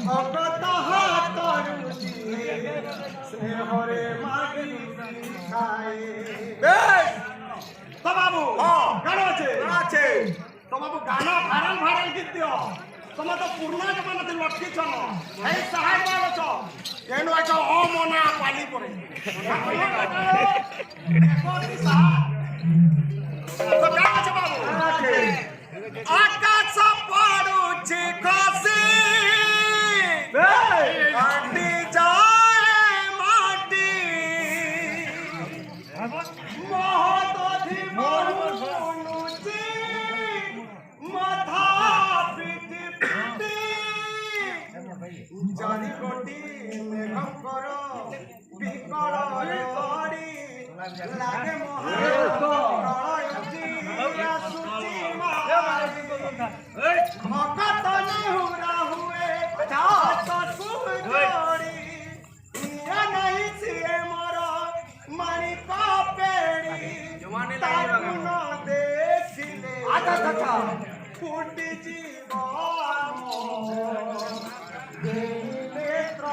ভগত হাতরু স্নেহরে মাগি খায় বেশ তো বাবু গান আছে তো বাবু গান ভাইরাল গীত দিও তোমার তো পুরনা জমানাতে লটকি চল এই সাহায্য আছ এনু আছ ও মনা পালি পরে তো গান আছে বাবু আকাশ পড়ুছি খসি মাটি যায় মাটি মহতধি মনুচি মাথা পিটি পিটি চারি কোটি মেঘঙ্কর বিকল লহরি লাগে মহাপ্রলয়জি আসুচি ভগত নেহুরা হুয়ে হাত সুজড়ি ইয়া নাই সিয়ে মর মানিক পেড়ি তার গুণ দেখিলে ফুটি জীব নেত্র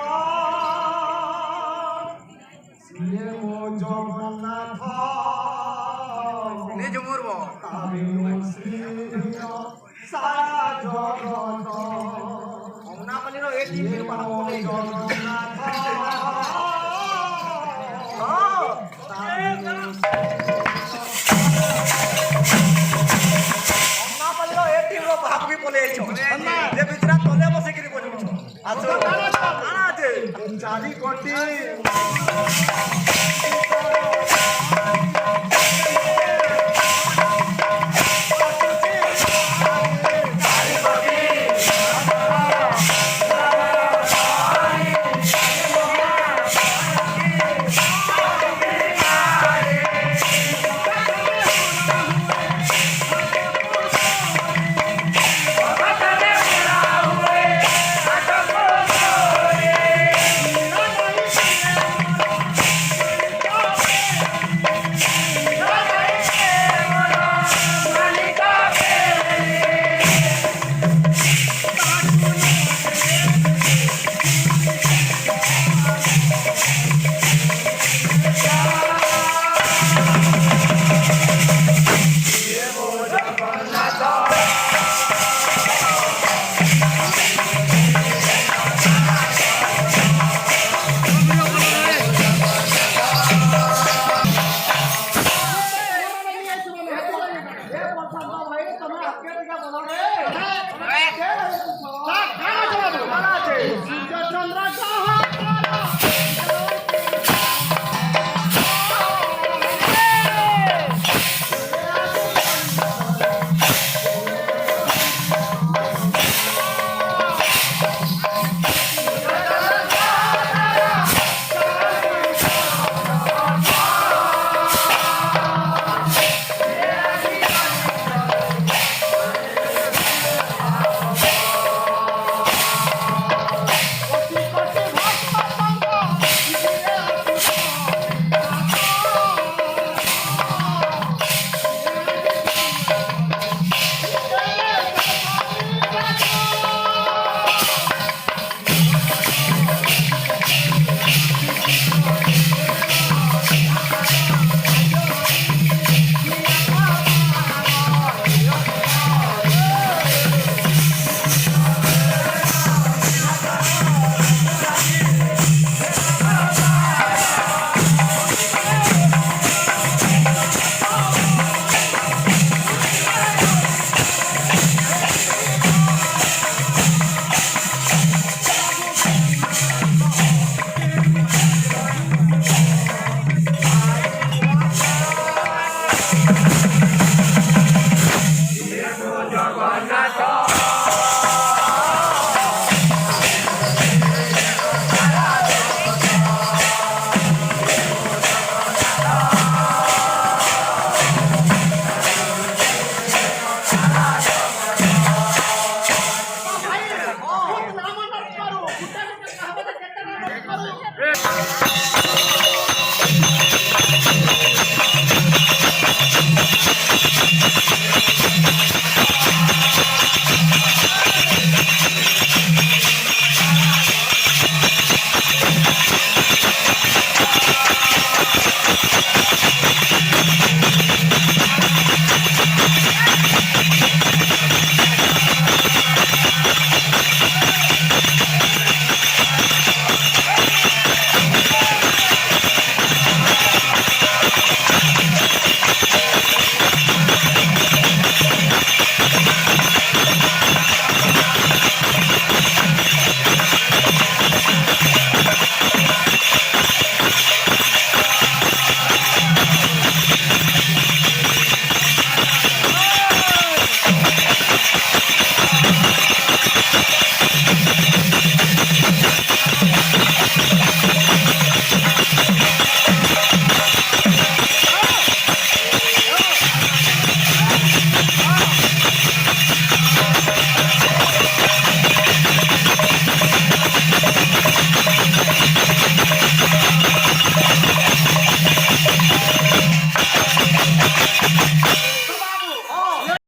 সিয়ে মো জগন্নাথ সারা জগত অমনাপালির এই টিভির বাহাবলে জগন্নাথ অমনাপালির এই টিভির বাহাবি বলে আইছো যে বিচরা তলে বসে কিরি বলছো আছো কানা আছে চারি কোটি